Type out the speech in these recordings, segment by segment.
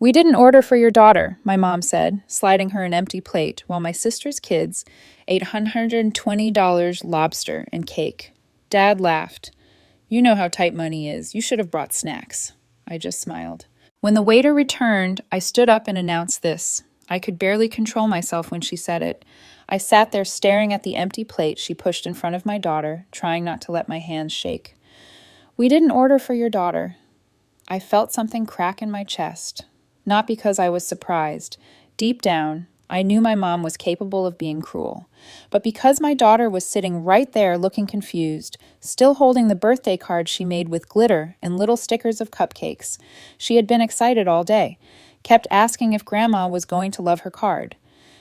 We didn't order for your daughter, my mom said, sliding her an empty plate while my sister's kids ate $120 lobster and cake. Dad laughed. You know how tight money is. You should have brought snacks. I just smiled. When the waiter returned, I stood up and announced this. I could barely control myself when she said it. I sat there staring at the empty plate she pushed in front of my daughter, trying not to let my hands shake. We didn't order for your daughter. I felt something crack in my chest. Not because I was surprised. Deep down, I knew my mom was capable of being cruel. But because my daughter was sitting right there looking confused, still holding the birthday card she made with glitter and little stickers of cupcakes, she had been excited all day, kept asking if Grandma was going to love her card.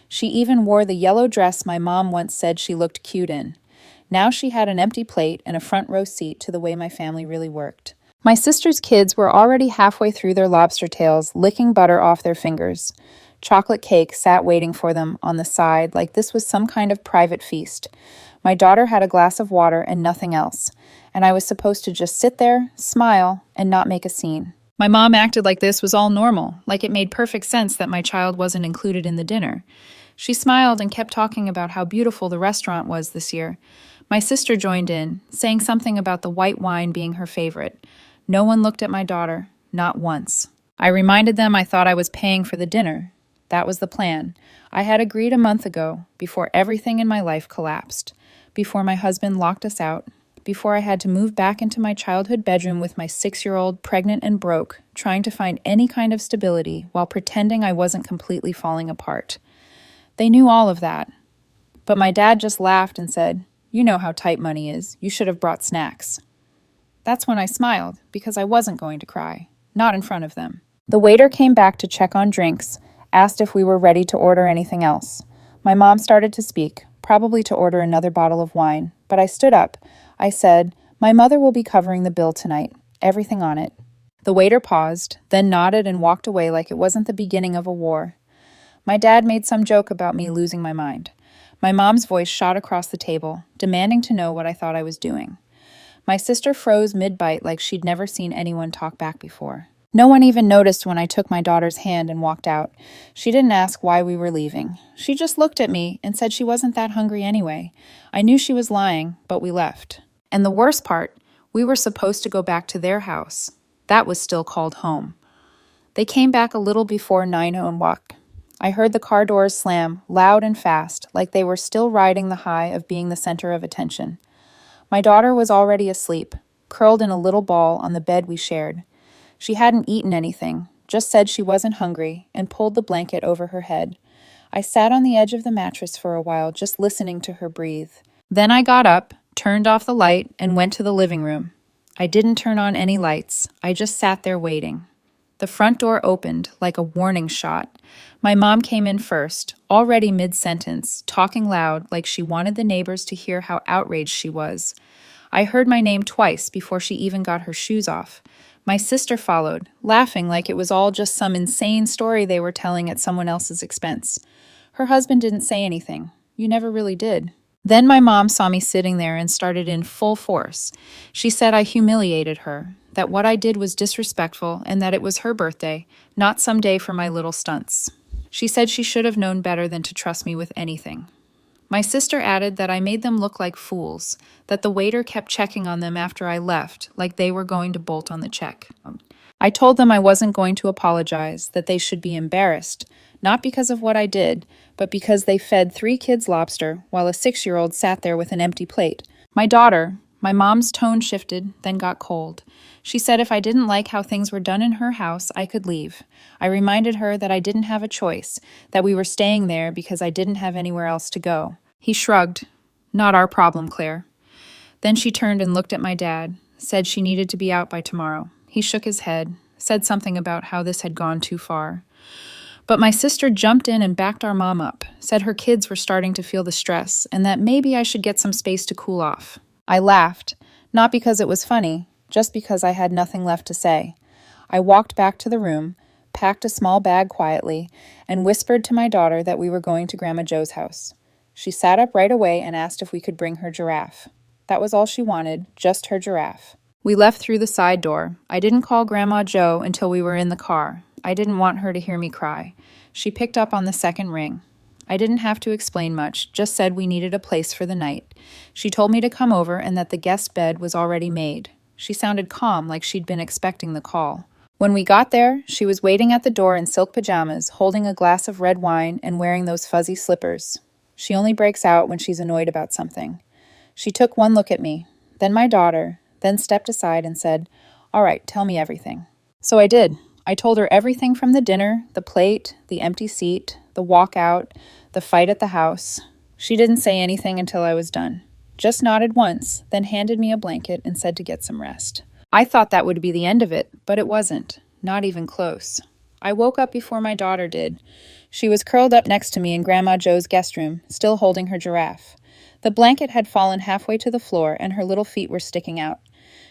She even wore the yellow dress my mom once said she looked cute in. Now she had an empty plate and a front row seat to the way my family really worked. My sister's kids were already halfway through their lobster tails, licking butter off their fingers. Chocolate cake sat waiting for them on the side like this was some kind of private feast. My daughter had a glass of water and nothing else, and I was supposed to just sit there, smile, and not make a scene. My mom acted like this was all normal, like it made perfect sense that my child wasn't included in the dinner. She smiled and kept talking about how beautiful the restaurant was this year. My sister joined in, saying something about the white wine being her favorite. No one looked at my daughter, not once. I reminded them I thought I was paying for the dinner. That was the plan. I had agreed a month ago, before everything in my life collapsed, before my husband locked us out, before I had to move back into my childhood bedroom with my 6-year-old pregnant and broke, trying to find any kind of stability while pretending I wasn't completely falling apart. They knew all of that. But my dad just laughed and said, "You know how tight money is. You should have brought snacks." That's when I smiled, because I wasn't going to cry. Not in front of them. The waiter came back to check on drinks, asked if we were ready to order anything else. My mom started to speak, probably to order another bottle of wine, but I stood up. I said, "My mother will be covering the bill tonight. Everything on it." The waiter paused, then nodded and walked away like it wasn't the beginning of a war. My dad made some joke about me losing my mind. My mom's voice shot across the table, demanding to know what I thought I was doing. My sister froze mid-bite like she'd never seen anyone talk back before. No one even noticed when I took my daughter's hand and walked out. She didn't ask why we were leaving. She just looked at me and said she wasn't that hungry anyway. I knew she was lying, but we left. And the worst part, we were supposed to go back to their house. That was still called home. They came back a little before 9:00. I heard the car doors slam, loud and fast, like they were still riding the high of being the center of attention. My daughter was already asleep, curled in a little ball on the bed we shared. She hadn't eaten anything, just said she wasn't hungry, and pulled the blanket over her head. I sat on the edge of the mattress for a while, just listening to her breathe. Then I got up, turned off the light, and went to the living room. I didn't turn on any lights. I just sat there waiting. The front door opened like a warning shot. My mom came in first, already mid-sentence, talking loud like she wanted the neighbors to hear how outraged she was. I heard my name twice before she even got her shoes off. My sister followed, laughing like it was all just some insane story they were telling at someone else's expense. Her husband didn't say anything. You never really did. Then my mom saw me sitting there and started in full force. She said I humiliated her, that what I did was disrespectful, and that it was her birthday, not some day for my little stunts. She said she should have known better than to trust me with anything. My sister added that I made them look like fools, that the waiter kept checking on them after I left, like they were going to bolt on the check. I told them I wasn't going to apologize, that they should be embarrassed, not because of what I did, but because they fed 3 kids lobster while a 6-year-old sat there with an empty plate. My mom's tone shifted, then got cold. She said if I didn't like how things were done in her house, I could leave. I reminded her that I didn't have a choice, that we were staying there because I didn't have anywhere else to go. He shrugged. Not our problem, Claire. Then she turned and looked at my dad, said she needed to be out by tomorrow. He shook his head, said something about how this had gone too far. But my sister jumped in and backed our mom up, said her kids were starting to feel the stress, and that maybe I should get some space to cool off. I laughed, not because it was funny, just because I had nothing left to say. I walked back to the room, packed a small bag quietly, and whispered to my daughter that we were going to Grandma Jo's house. She sat up right away and asked if we could bring her giraffe. That was all she wanted, just her giraffe. We left through the side door. I didn't call Grandma Jo until we were in the car. I didn't want her to hear me cry. She picked up on the second ring. I didn't have to explain much, just said we needed a place for the night. She told me to come over and that the guest bed was already made. She sounded calm, like she'd been expecting the call. When we got there, she was waiting at the door in silk pajamas, holding a glass of red wine and wearing those fuzzy slippers. She only breaks out when she's annoyed about something. She took one look at me, then my daughter, then stepped aside and said, "All right, tell me everything." So I did. I told her everything from the dinner, the plate, the empty seat, the walkout, the fight at the house. She didn't say anything until I was done. Just nodded once, then handed me a blanket and said to get some rest. I thought that would be the end of it, but it wasn't. Not even close. I woke up before my daughter did. She was curled up next to me in Grandma Joe's guest room, still holding her giraffe. The blanket had fallen halfway to the floor, and her little feet were sticking out.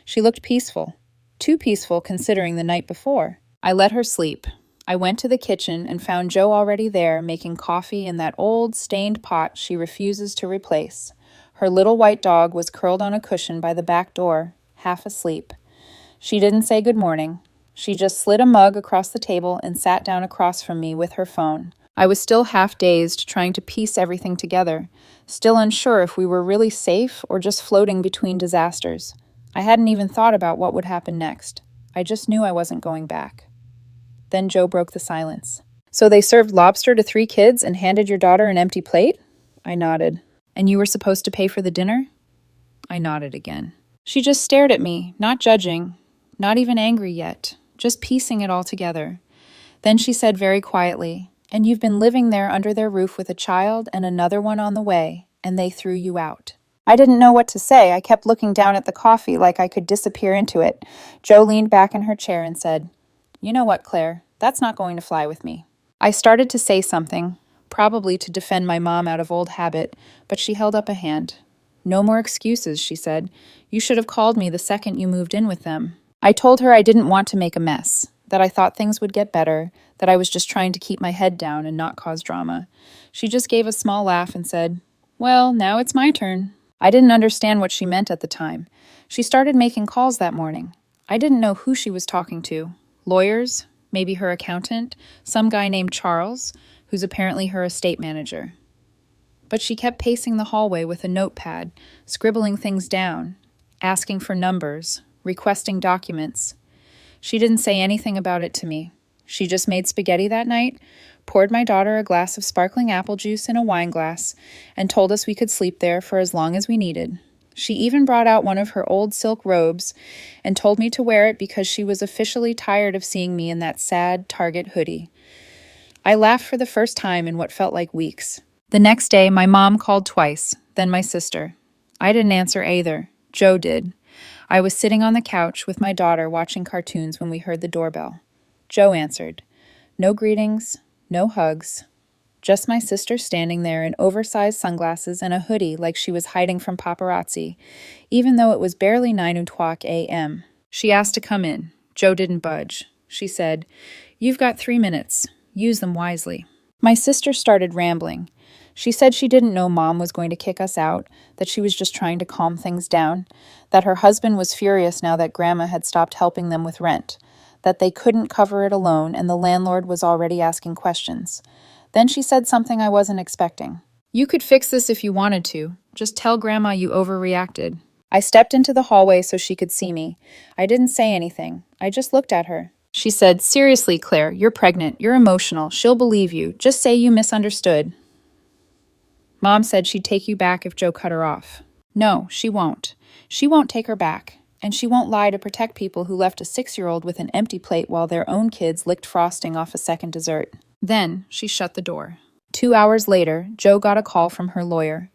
She looked peaceful. Too peaceful considering the night before. I let her sleep. I went to the kitchen and found Joe already there, making coffee in that old, stained pot she refuses to replace. Her little white dog was curled on a cushion by the back door, half asleep. She didn't say good morning. She just slid a mug across the table and sat down across from me with her phone. I was still half dazed, trying to piece everything together, still unsure if we were really safe or just floating between disasters. I hadn't even thought about what would happen next. I just knew I wasn't going back. Then Joe broke the silence. "So they served lobster to 3 kids and handed your daughter an empty plate?" I nodded. "And you were supposed to pay for the dinner?" I nodded again. She just stared at me, not judging, not even angry yet, just piecing it all together. Then she said very quietly, "And you've been living there under their roof with a child and another one on the way, and they threw you out." I didn't know what to say. I kept looking down at the coffee like I could disappear into it. Joe leaned back in her chair and said, "You know what, Claire? That's not going to fly with me." I started to say something, probably to defend my mom out of old habit, but she held up a hand. "No more excuses," she said. "You should have called me the second you moved in with them." I told her I didn't want to make a mess, that I thought things would get better, that I was just trying to keep my head down and not cause drama. She just gave a small laugh and said, "Well, now it's my turn." I didn't understand what she meant at the time. She started making calls that morning. I didn't know who she was talking to. Lawyers, maybe her accountant, some guy named Charles, who's apparently her estate manager. But she kept pacing the hallway with a notepad, scribbling things down, asking for numbers, requesting documents. She didn't say anything about it to me. She just made spaghetti that night, poured my daughter a glass of sparkling apple juice in a wine glass, and told us we could sleep there for as long as we needed. She even brought out one of her old silk robes and told me to wear it because she was officially tired of seeing me in that sad Target hoodie. I laughed for the first time in what felt like weeks. The next day, my mom called twice, then my sister. I didn't answer either. Joe did. I was sitting on the couch with my daughter watching cartoons when we heard the doorbell. Joe answered. No greetings, no hugs. Just my sister standing there in oversized sunglasses and a hoodie like she was hiding from paparazzi, even though it was barely 9:00 a.m. She asked to come in. Joe didn't budge. She said, "You've got 3 minutes. Use them wisely." My sister started rambling. She said she didn't know Mom was going to kick us out, that she was just trying to calm things down, that her husband was furious now that Grandma had stopped helping them with rent, that they couldn't cover it alone and the landlord was already asking questions. Then she said something I wasn't expecting. "You could fix this if you wanted to. Just tell Grandma you overreacted." I stepped into the hallway so she could see me. I didn't say anything. I just looked at her. She said, "Seriously, Claire, you're pregnant. You're emotional. She'll believe you. Just say you misunderstood." Mom said she'd take you back if Joe cut her off. No, she won't. She won't take her back. And she won't lie to protect people who left a 6-year-old with an empty plate while their own kids licked frosting off a second dessert. Then she shut the door. 2 hours later, Joe got a call from her lawyer.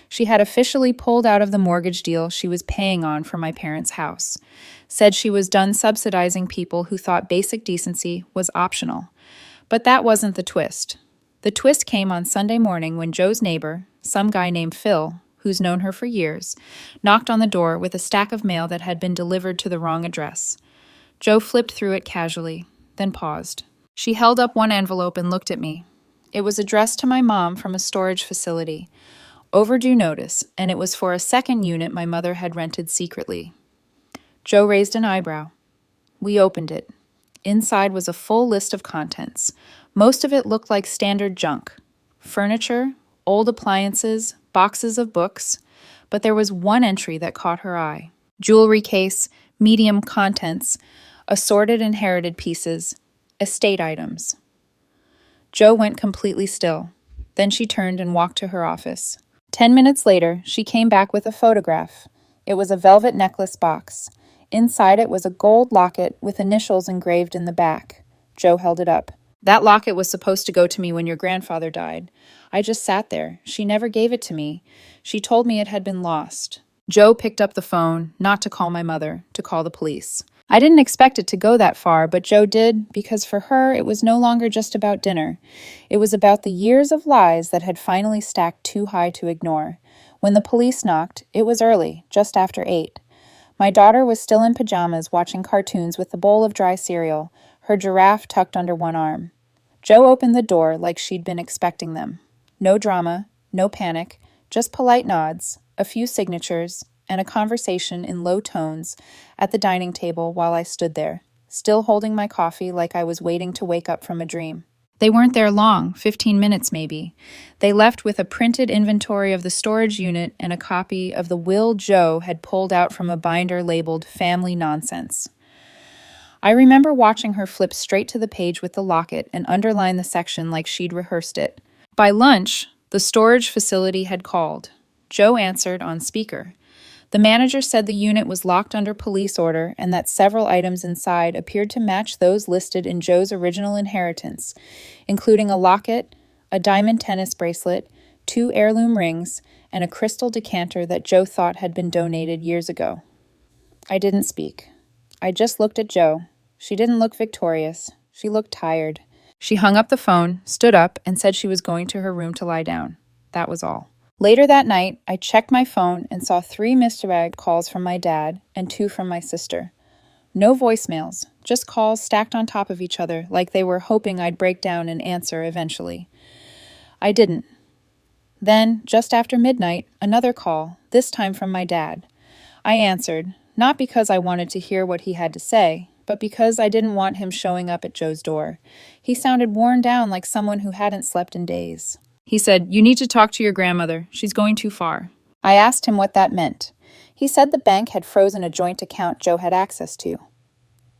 She had officially pulled out of the mortgage deal she was paying on for my parents' house. Said she was done subsidizing people who thought basic decency was optional. But that wasn't the twist. The twist came on Sunday morning when Joe's neighbor, some guy named Phil, who's known her for years, knocked on the door with a stack of mail that had been delivered to the wrong address. Joe flipped through it casually, then paused. She held up one envelope and looked at me. It was addressed to my mom from a storage facility. Overdue notice, and it was for a second unit my mother had rented secretly. Joe raised an eyebrow. We opened it. Inside was a full list of contents. Most of it looked like standard junk. Furniture, old appliances, boxes of books. But there was one entry that caught her eye. Jewelry case, medium contents, assorted inherited pieces, estate items. Jo went completely still. Then she turned and walked to her office. 10 minutes later, she came back with a photograph. It was a velvet necklace box. Inside it was a gold locket with initials engraved in the back. Jo held it up. That locket was supposed to go to me when your grandfather died. I just sat there. She never gave it to me. She told me it had been lost. Jo picked up the phone, not to call my mother, to call the police. I didn't expect it to go that far, but Jo did, because for her it was no longer just about dinner. It was about the years of lies that had finally stacked too high to ignore. When the police knocked, it was early, just after 8. My daughter was still in pajamas watching cartoons with a bowl of dry cereal, her giraffe tucked under one arm. Jo opened the door like she'd been expecting them. No drama, no panic, just polite nods, a few signatures, and a conversation in low tones at the dining table while I stood there, still holding my coffee like I was waiting to wake up from a dream. They weren't there long, 15 minutes maybe. They left with a printed inventory of the storage unit and a copy of the will Jo had pulled out from a binder labeled Family Nonsense. I remember watching her flip straight to the page with the locket and underline the section like she'd rehearsed it. By lunch, the storage facility had called. Jo answered on speaker. The manager said the unit was locked under police order and that several items inside appeared to match those listed in Jo's original inheritance, including a locket, a diamond tennis bracelet, 2 heirloom rings, and a crystal decanter that Jo thought had been donated years ago. I didn't speak. I just looked at Jo. She didn't look victorious. She looked tired. She hung up the phone, stood up, and said she was going to her room to lie down. That was all. Later that night, I checked my phone and saw 3 missed calls from my dad and 2 from my sister. No voicemails, just calls stacked on top of each other like they were hoping I'd break down and answer eventually. I didn't. Then, just after midnight, another call, this time from my dad. I answered, not because I wanted to hear what he had to say, but because I didn't want him showing up at Jo's door. He sounded worn down like someone who hadn't slept in days. He said, "You need to talk to your grandmother. She's going too far." I asked him what that meant. He said the bank had frozen a joint account Jo had access to,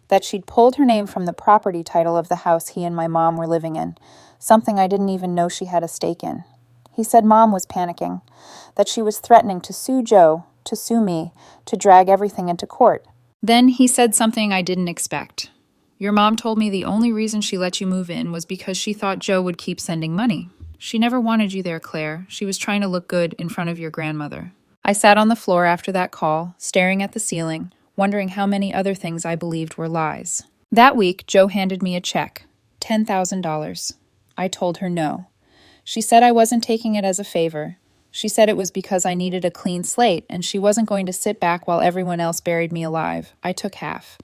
that she'd pulled her name from the property title of the house he and my mom were living in, something I didn't even know she had a stake in. He said Mom was panicking, that she was threatening to sue Jo, to sue me, to drag everything into court. Then he said something I didn't expect. "Your mom told me the only reason she let you move in was because she thought Jo would keep sending money. She never wanted you there, Claire. She was trying to look good in front of your grandmother." I sat on the floor after that call, staring at the ceiling, wondering how many other things I believed were lies. That week, Jo handed me a check, $10,000. I told her no. She said I wasn't taking it as a favor. She said it was because I needed a clean slate, and she wasn't going to sit back while everyone else buried me alive. I took half.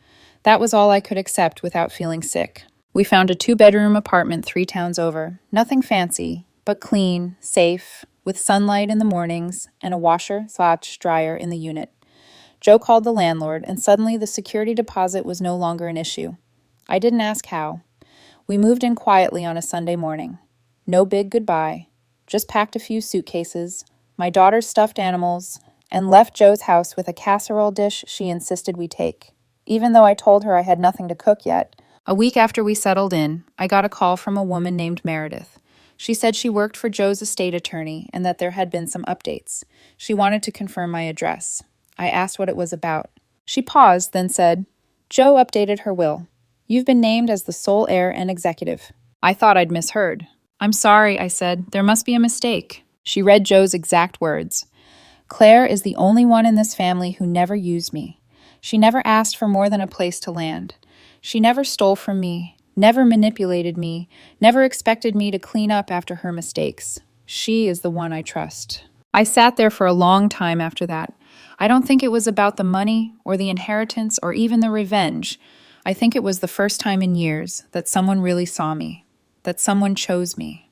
That was all I could accept without feeling sick. We found a 2-bedroom apartment 3 towns over. Nothing fancy, but clean, safe, with sunlight in the mornings and a washer/dryer in the unit. Jo called the landlord, and suddenly the security deposit was no longer an issue. I didn't ask how. We moved in quietly on a Sunday morning. No big goodbye. Just packed a few suitcases, my daughter's stuffed animals, and left Jo's house with a casserole dish she insisted we take. Even though I told her I had nothing to cook yet, a week after we settled in, I got a call from a woman named Meredith. She said she worked for Jo's estate attorney and that there had been some updates. She wanted to confirm my address. I asked what it was about. She paused, then said, "Jo updated her will. You've been named as the sole heir and executive." I thought I'd misheard. "I'm sorry," I said. "There must be a mistake." She read Jo's exact words. "Claire is the only one in this family who never used me. She never asked for more than a place to land. She never stole from me, never manipulated me, never expected me to clean up after her mistakes. She is the one I trust." I sat there for a long time after that. I don't think it was about the money or the inheritance or even the revenge. I think it was the first time in years that someone really saw me, that someone chose me.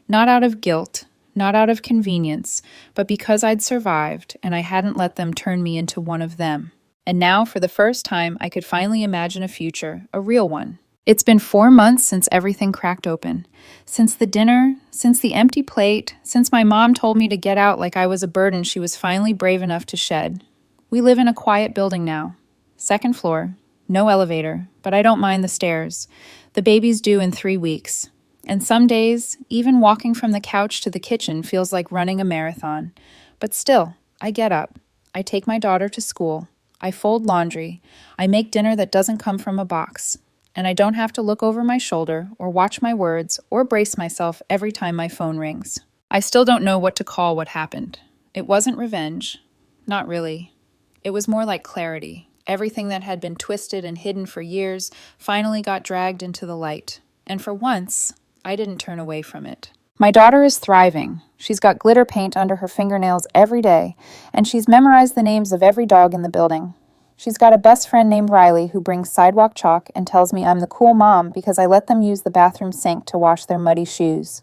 Not out of guilt, not out of convenience, but because I'd survived and I hadn't let them turn me into one of them. And now, for the first time, I could finally imagine a future, a real one. It's been 4 months since everything cracked open. Since the dinner, since the empty plate, since my mom told me to get out like I was a burden she was finally brave enough to shed. We live in a quiet building now. Second floor, no elevator, but I don't mind the stairs. The baby's due in 3 weeks. And some days, even walking from the couch to the kitchen feels like running a marathon. But still, I get up. I take my daughter to school. I fold laundry. I make dinner that doesn't come from a box. And I don't have to look over my shoulder or watch my words or brace myself every time my phone rings. I still don't know what to call what happened. It wasn't revenge. Not really. It was more like clarity. Everything that had been twisted and hidden for years finally got dragged into the light. And for once, I didn't turn away from it. My daughter is thriving. She's got glitter paint under her fingernails every day, and she's memorized the names of every dog in the building. She's got a best friend named Riley who brings sidewalk chalk and tells me I'm the cool mom because I let them use the bathroom sink to wash their muddy shoes.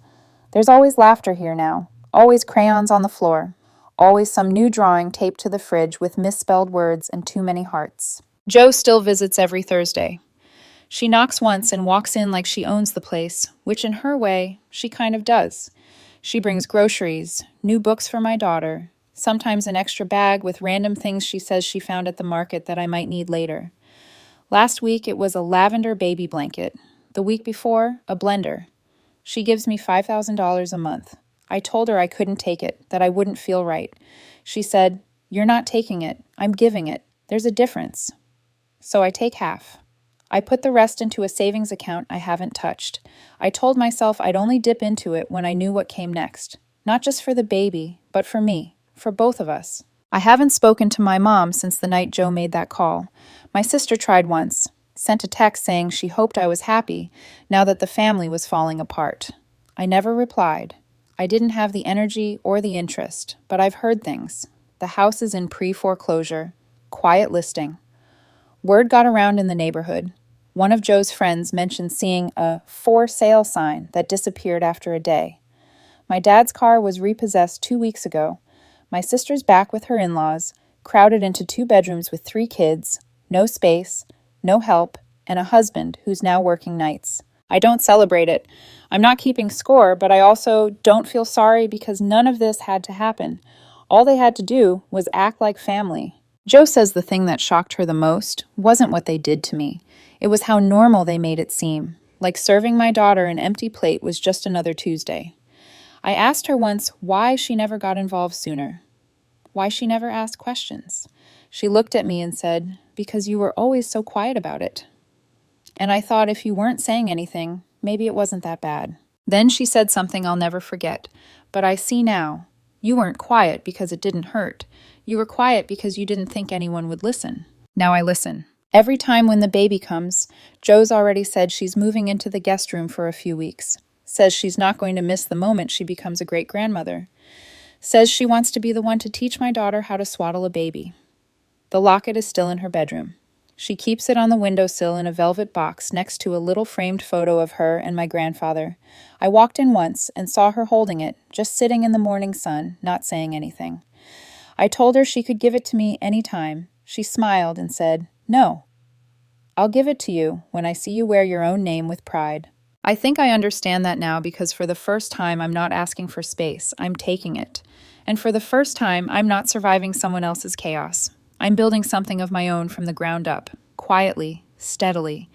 There's always laughter here now, always crayons on the floor, always some new drawing taped to the fridge with misspelled words and too many hearts. Jo still visits every Thursday. She knocks once and walks in like she owns the place, which in her way, she kind of does. She brings groceries, new books for my daughter, sometimes an extra bag with random things she says she found at the market that I might need later. Last week it was a lavender baby blanket. The week before, a blender. She gives me $5,000 a month. I told her I couldn't take it, that I wouldn't feel right. She said, "You're not taking it, I'm giving it. There's a difference." So I take half. I put the rest into a savings account I haven't touched. I told myself I'd only dip into it when I knew what came next. Not just for the baby, but for me, for both of us. I haven't spoken to my mom since the night Jo made that call. My sister tried once, sent a text saying she hoped I was happy now that the family was falling apart. I never replied. I didn't have the energy or the interest, but I've heard things. The house is in pre-foreclosure. Quiet listing. Word got around in the neighborhood. One of Jo's friends mentioned seeing a for sale sign that disappeared after a day. My dad's car was repossessed 2 weeks ago. My sister's back with her in-laws, crowded into 2 bedrooms with 3 kids, no space, no help, and a husband who's now working nights. I don't celebrate it. I'm not keeping score, but I also don't feel sorry because none of this had to happen. All they had to do was act like family. Jo says the thing that shocked her the most wasn't what they did to me. It was how normal they made it seem, like serving my daughter an empty plate was just another Tuesday. I asked her once why she never got involved sooner, why she never asked questions. She looked at me and said, "Because you were always so quiet about it." And I thought if you weren't saying anything, maybe it wasn't that bad. Then she said something I'll never forget, but I see now. You weren't quiet because it didn't hurt. You were quiet because you didn't think anyone would listen. Now I listen. Every time when the baby comes, Jo's already said she's moving into the guest room for a few weeks. Says she's not going to miss the moment she becomes a great-grandmother. Says she wants to be the one to teach my daughter how to swaddle a baby. The locket is still in her bedroom. She keeps it on the windowsill in a velvet box next to a little framed photo of her and my grandfather. I walked in once and saw her holding it, just sitting in the morning sun, not saying anything. I told her she could give it to me any time. She smiled and said, "No. I'll give it to you when I see you wear your own name with pride." I think I understand that now because for the first time I'm not asking for space, I'm taking it. And for the first time I'm not surviving someone else's chaos. I'm building something of my own from the ground up, quietly, steadily.